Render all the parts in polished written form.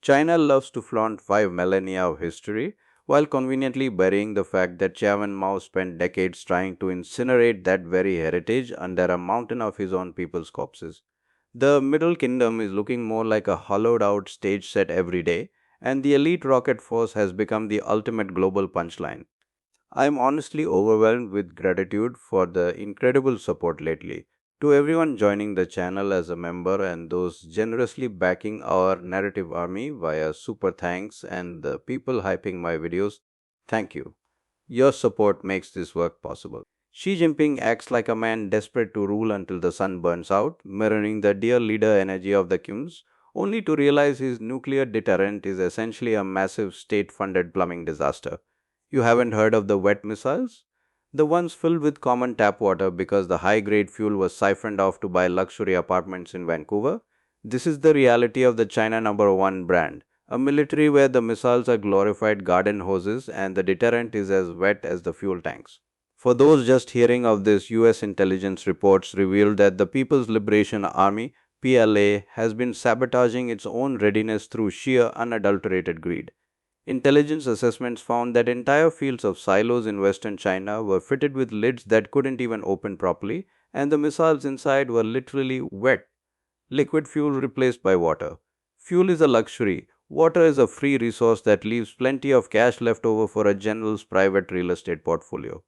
China loves to flaunt 5 millennia of history while conveniently burying the fact that Chairman Mao spent decades trying to incinerate that very heritage under a mountain of his own people's corpses. The Middle Kingdom is looking more like a hollowed out stage set every day, and the elite rocket force has become the ultimate global punchline. I am honestly overwhelmed with gratitude for the incredible support lately. To everyone joining the channel as a member and those generously backing our narrative army via super thanks and the people hyping my videos, thank you. Your support makes this work possible. Xi Jinping acts like a man desperate to rule until the sun burns out, mirroring the dear leader energy of the Kims, only to realize his nuclear deterrent is essentially a massive state funded plumbing disaster. You haven't heard of the wet missiles? The ones filled with common tap water because the high grade fuel was siphoned off to buy luxury apartments in Vancouver? This is the reality of the China number one brand. A military where the missiles are glorified garden hoses and the deterrent is as wet as the fuel tanks. For those just hearing of this, US intelligence reports revealed that the People's Liberation Army (PLA) has been sabotaging its own readiness through sheer unadulterated greed. Intelligence assessments found that entire fields of silos in western China were fitted with lids that couldn't even open properly, and the missiles inside were literally wet, liquid fuel replaced by water. Fuel is a luxury. Water is a free resource that leaves plenty of cash left over for a general's private real estate portfolio.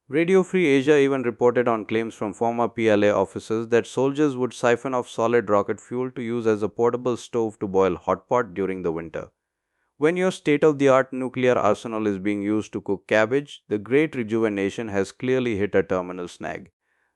Radio Free Asia even reported on claims from former PLA officers that soldiers would siphon off solid rocket fuel to use as a portable stove to boil hot pot during the winter. When your state of the art nuclear arsenal is being used to cook cabbage, the great rejuvenation has clearly hit a terminal snag.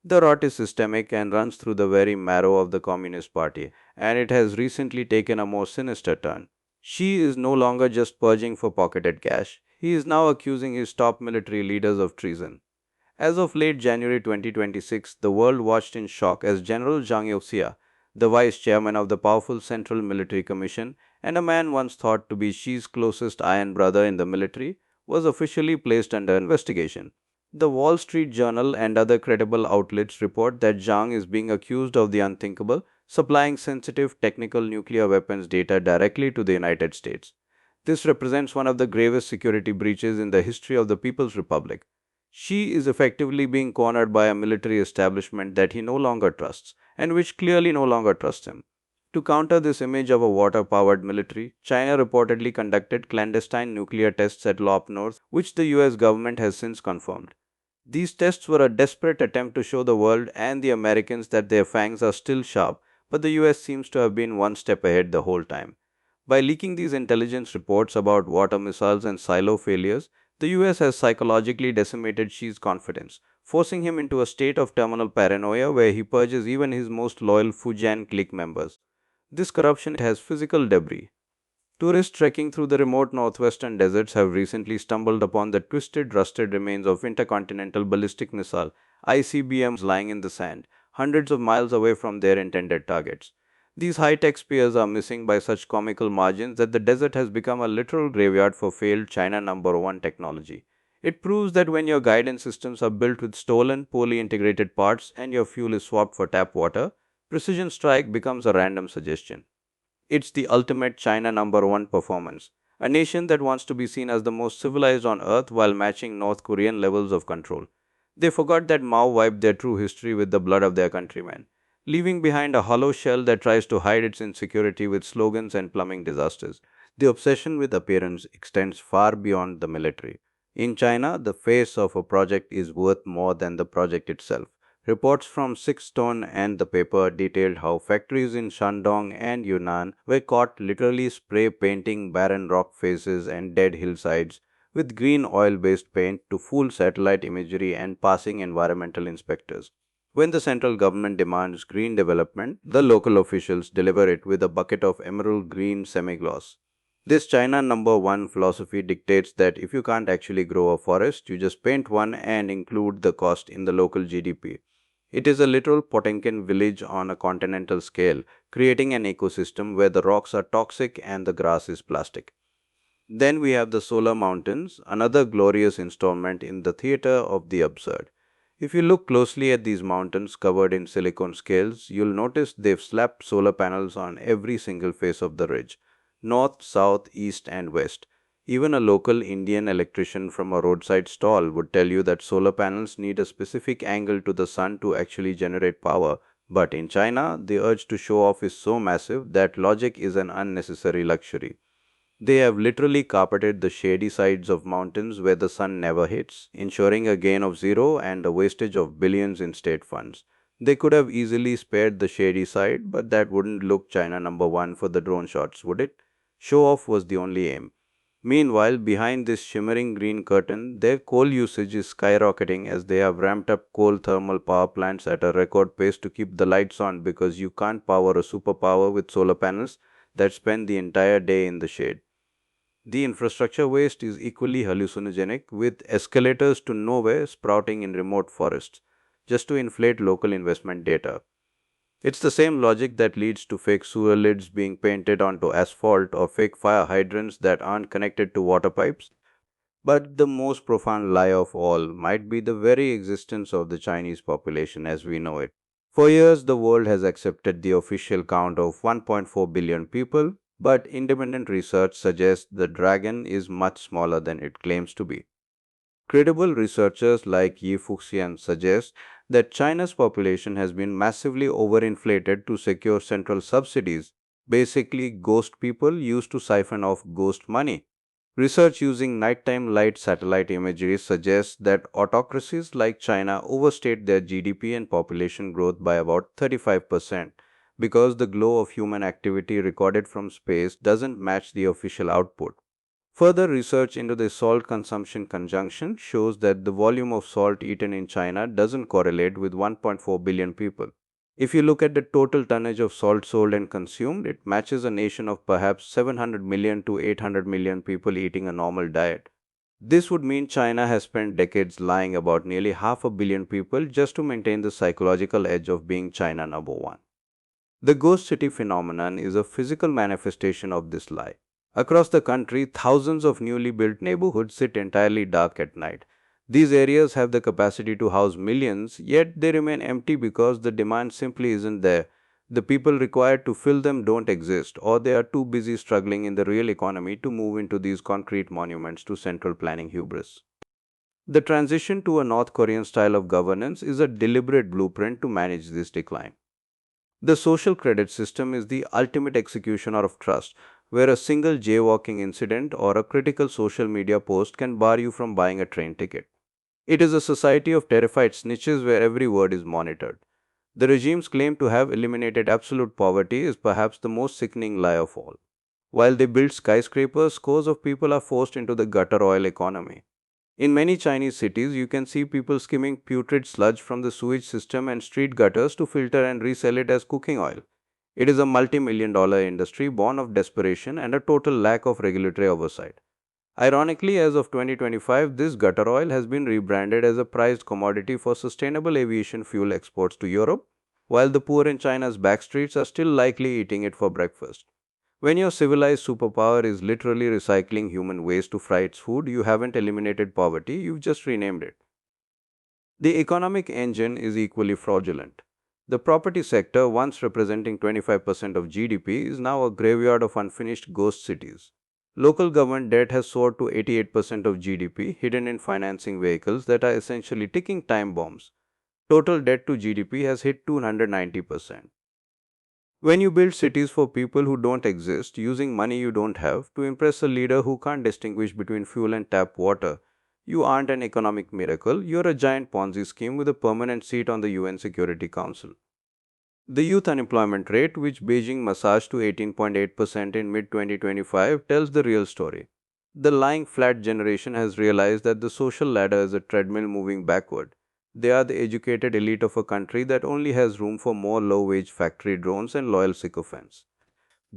The rot is systemic and runs through the very marrow of the Communist Party, and it has recently taken a more sinister turn. Xi is no longer just purging for pocketed cash, he is now accusing his top military leaders of treason. As of late January 2026, the world watched in shock as General Zhang Youxia, the vice chairman of the powerful Central Military Commission and a man once thought to be Xi's closest iron brother in the military, was officially placed under investigation. The Wall Street Journal and other credible outlets report that Zhang is being accused of the unthinkable, supplying sensitive technical nuclear weapons data directly to the United States. This represents one of the gravest security breaches in the history of the People's Republic. She is effectively being cornered by a military establishment that he no longer trusts, and which clearly no longer trusts him. To counter this image of a water powered military, China reportedly conducted clandestine nuclear tests at Lop North, which the US government has since confirmed. These tests were a desperate attempt to show the world and the Americans that their fangs are still sharp, but the US seems to have been one step ahead the whole time. By leaking these intelligence reports about water missiles and silo failures, the US has psychologically decimated Xi's confidence, forcing him into a state of terminal paranoia where he purges even his most loyal Fujian clique members. This corruption has physical debris. Tourists trekking through the remote northwestern deserts have recently stumbled upon the twisted, rusted remains of intercontinental ballistic missile ICBMs lying in the sand, hundreds of miles away from their intended targets. These high-tech spears are missing by such comical margins that the desert has become a literal graveyard for failed China number one technology. It proves that when your guidance systems are built with stolen, poorly integrated parts and your fuel is swapped for tap water, precision strike becomes a random suggestion. It's the ultimate China number one performance. A nation that wants to be seen as the most civilized on earth while matching North Korean levels of control. They forgot that Mao wiped their true history with the blood of their countrymen, leaving behind a hollow shell that tries to hide its insecurity with slogans and plumbing disasters. The obsession with appearance extends far beyond the military. In China, the face of a project is worth more than the project itself. Reports from Six Stone and the paper detailed how factories in Shandong and Yunnan were caught literally spray painting barren rock faces and dead hillsides with green oil based paint to fool satellite imagery and passing environmental inspectors. When the central government demands green development, the local officials deliver it with a bucket of emerald green semi-gloss. This China number one philosophy dictates that if you can't actually grow a forest, you just paint one and include the cost in the local GDP. It is a literal Potemkin village on a continental scale, creating an ecosystem where the rocks are toxic and the grass is plastic. Then we have the Solar Mountains, another glorious installment in the theater of the absurd. If you look closely at these mountains covered in silicon scales, you'll notice they've slapped solar panels on every single face of the ridge. north, south, east, and west. Even a local Indian electrician from a roadside stall would tell you that solar panels need a specific angle to the sun to actually generate power. But in China, the urge to show off is so massive that logic is an unnecessary luxury. They have literally carpeted the shady sides of mountains where the sun never hits, ensuring a gain of zero and a wastage of billions in state funds. They could have easily spared the shady side, but that wouldn't look China number one for the drone shots, would it? Show off was the only aim. Meanwhile, behind this shimmering green curtain, their coal usage is skyrocketing as they have ramped up coal thermal power plants at a record pace to keep the lights on because you can't power a superpower with solar panels that spend the entire day in the shade. The infrastructure waste is equally hallucinogenic, with escalators to nowhere sprouting in remote forests, just to inflate local investment data. It's the same logic that leads to fake sewer lids being painted onto asphalt or fake fire hydrants that aren't connected to water pipes. But the most profound lie of all might be the very existence of the Chinese population as we know it. For years, the world has accepted the official count of 1.4 billion people, but independent research suggests the dragon is much smaller than it claims to be. Credible researchers like Yi Fuxian suggest that China's population has been massively overinflated to secure central subsidies, basically ghost people used to siphon off ghost money. Research using nighttime light satellite imagery suggests that autocracies like China overstate their GDP and population growth by about 35% because the glow of human activity recorded from space doesn't match the official output. Further research into the salt consumption conjunction shows that the volume of salt eaten in China doesn't correlate with 1.4 billion people. If you look at the total tonnage of salt sold and consumed, it matches a nation of perhaps 700 million to 800 million people eating a normal diet. This would mean China has spent decades lying about nearly half a billion people just to maintain the psychological edge of being China number one. The ghost city phenomenon is a physical manifestation of this lie. Across the country, thousands of newly built neighborhoods sit entirely dark at night. These areas have the capacity to house millions, yet they remain empty because the demand simply isn't there. The people required to fill them don't exist, or they are too busy struggling in the real economy to move into these concrete monuments to central planning hubris. The transition to a North Korean style of governance is a deliberate blueprint to manage this decline. The social credit system is the ultimate executioner of trust, where a single jaywalking incident or a critical social media post can bar you from buying a train ticket. It is a society of terrified snitches where every word is monitored. The regime's claim to have eliminated absolute poverty is perhaps the most sickening lie of all. While they build skyscrapers, scores of people are forced into the gutter oil economy. In many Chinese cities, you can see people skimming putrid sludge from the sewage system and street gutters to filter and resell it as cooking oil. It is a multi-million-dollar industry born of desperation and a total lack of regulatory oversight. Ironically, as of 2025, this gutter oil has been rebranded as a prized commodity for sustainable aviation fuel exports to Europe, while the poor in China's backstreets are still likely eating it for breakfast. When your civilized superpower is literally recycling human waste to fry its food, you haven't eliminated poverty, you've just renamed it. The economic engine is equally fraudulent. The property sector, once representing 25% of GDP, is now a graveyard of unfinished ghost cities. Local government debt has soared to 88% of GDP, hidden in financing vehicles that are essentially ticking time bombs. Total debt to GDP has hit 290%. When you build cities for people who don't exist, using money you don't have, to impress a leader who can't distinguish between fuel and tap water, you aren't an economic miracle, you're a giant Ponzi scheme with a permanent seat on the UN Security Council. The youth unemployment rate, which Beijing massaged to 18.8% in mid 2025, tells the real story. The lying flat generation has realized that the social ladder is a treadmill moving backward. They are the educated elite of a country that only has room for more low wage factory drones and loyal sycophants.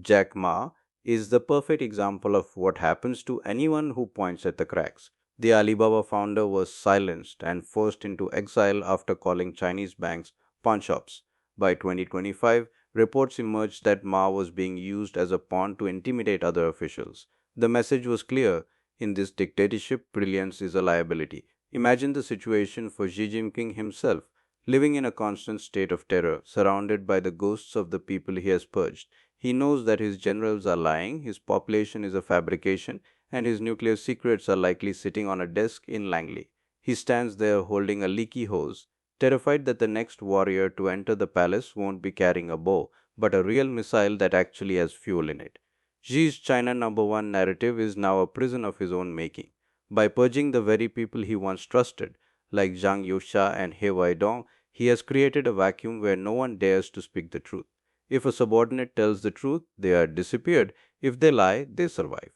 Jack Ma is the perfect example of what happens to anyone who points at the cracks. The Alibaba founder was silenced and forced into exile after calling Chinese banks pawn shops. By 2025, reports emerged that Ma was being used as a pawn to intimidate other officials. The message was clear: in this dictatorship, brilliance is a liability. Imagine the situation for Xi Jinping himself, living in a constant state of terror, surrounded by the ghosts of the people he has purged. He knows that his generals are lying, his population is a fabrication, and his nuclear secrets are likely sitting on a desk in Langley. He stands there holding a leaky hose, terrified that the next warrior to enter the palace won't be carrying a bow, but a real missile that actually has fuel in it. Xi's China number one narrative is now a prison of his own making. By purging the very people he once trusted, like Zhang Yusha and He Weidong, he has created a vacuum where no one dares to speak the truth. If a subordinate tells the truth, they are disappeared. If they lie, they survive.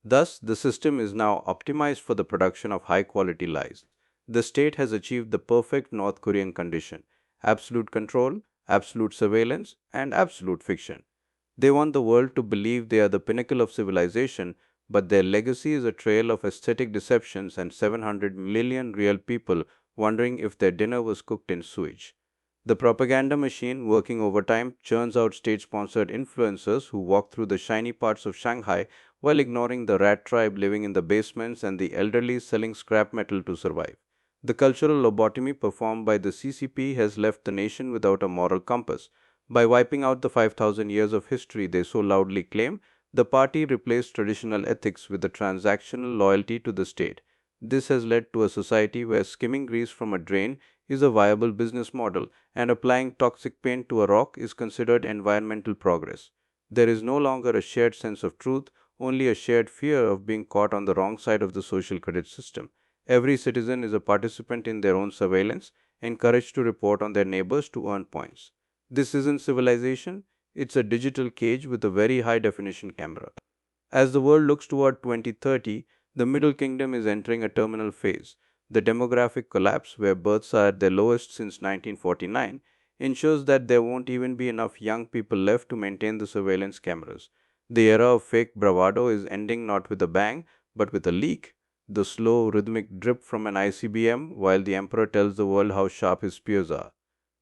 Thus, the system is now optimized for the production of high quality lies. The state has achieved the perfect North Korean condition: absolute control, absolute surveillance, and absolute fiction. They want the world to believe they are the pinnacle of civilization, but their legacy is a trail of aesthetic deceptions and 700 million real people wondering if their dinner was cooked in sewage. The propaganda machine, working overtime, churns out state sponsored influencers who walk through the shiny parts of Shanghai while ignoring the rat tribe living in the basements and the elderly selling scrap metal to survive. The cultural lobotomy performed by the CCP has left the nation without a moral compass. By wiping out the 5,000 years of history they so loudly claim, the party replaced traditional ethics with a transactional loyalty to the state. This has led to a society where skimming grease from a drain is a viable business model and applying toxic paint to a rock is considered environmental progress. There is no longer a shared sense of truth, only a shared fear of being caught on the wrong side of the social credit system. Every citizen is a participant in their own surveillance, encouraged to report on their neighbors to earn points. This isn't civilization, it's a digital cage with a very high definition camera. As the world looks toward 2030, the Middle Kingdom is entering a terminal phase. The demographic collapse, where births are at their lowest since 1949, ensures that there won't even be enough young people left to maintain the surveillance cameras. The era of fake bravado is ending not with a bang, but with a leak. The slow, rhythmic drip from an ICBM while the emperor tells the world how sharp his spears are.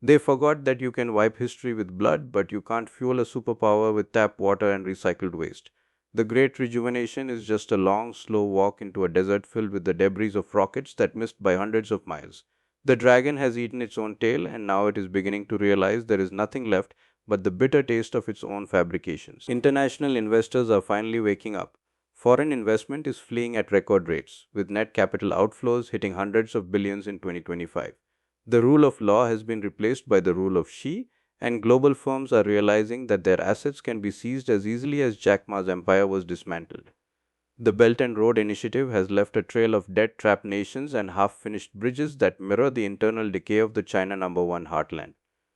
They forgot that you can wipe history with blood, but you can't fuel a superpower with tap water and recycled waste. The Great Rejuvenation is just a long, slow walk into a desert filled with the debris of rockets that missed by hundreds of miles. The dragon has eaten its own tail, and now it is beginning to realize there is nothing left but the bitter taste of its own fabrications. International investors are finally waking up. Foreign investment is fleeing at record rates, with net capital outflows hitting hundreds of billions in 2025. The rule of law has been replaced by the rule of she, and global firms are realizing that their assets can be seized as easily as Jack Ma's empire was dismantled. The Belt and Road Initiative has left a trail of debt trapped nations and half finished bridges that mirror the internal decay of the China number one heartland.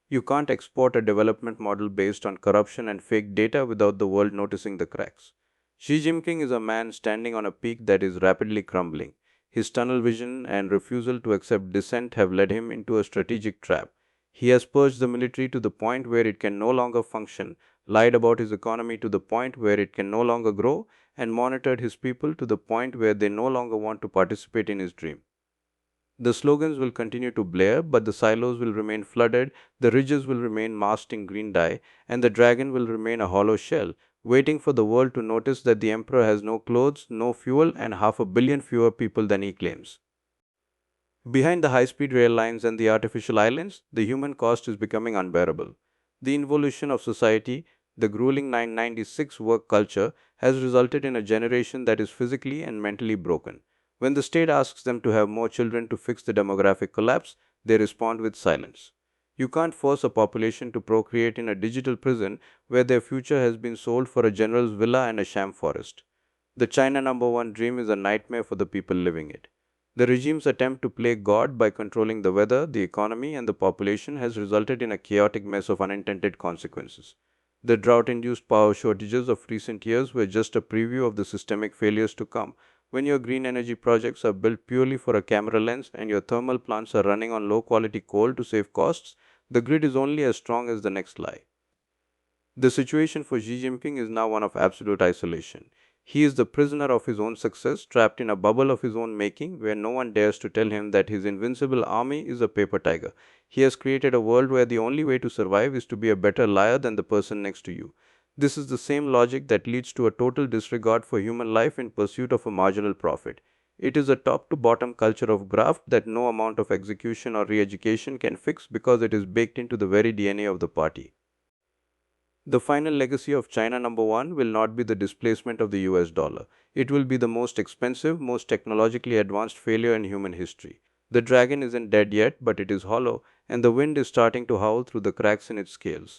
You can't export a development model based on corruption and fake data without the world noticing the cracks. Xi Jinping is a man standing on a peak that is rapidly crumbling. His tunnel vision and refusal to accept dissent have led him into a strategic trap. He has purged the military to the point where it can no longer function, lied about his economy to the point where it can no longer grow, and monitored his people to the point where they no longer want to participate in his dream. The slogans will continue to blare, but the silos will remain flooded, the ridges will remain masked in green dye, and the dragon will remain a hollow shell, waiting for the world to notice that the emperor has no clothes, no fuel, and half a billion fewer people than he claims. Behind the high speed rail lines and the artificial islands, the human cost is becoming unbearable. The involution of society, the grueling 996 work culture, has resulted in a generation that is physically and mentally broken. When the state asks them to have more children to fix the demographic collapse, they respond with silence. You can't force a population to procreate in a digital prison where their future has been sold for a general's villa and a sham forest. The China number one dream is a nightmare for the people living it. The regime's attempt to play God by controlling the weather, the economy, and the population has resulted in a chaotic mess of unintended consequences. The drought induced power shortages of recent years were just a preview of the systemic failures to come. When your green energy projects are built purely for a camera lens and your thermal plants are running on low quality coal to save costs, the grid is only as strong as the next lie. The situation for Xi Jinping is now one of absolute isolation. He is the prisoner of his own success, trapped in a bubble of his own making where no one dares to tell him that his invincible army is a paper tiger. He has created a world where the only way to survive is to be a better liar than the person next to you. This is the same logic that leads to a total disregard for human life in pursuit of a marginal profit. It is a top to bottom culture of graft that no amount of execution or re education can fix because it is baked into the very DNA of the party. The final legacy of China number one will not be the displacement of the US dollar. It will be the most expensive, most technologically advanced failure in human history. The dragon isn't dead yet, but it is hollow, and the wind is starting to howl through the cracks in its scales.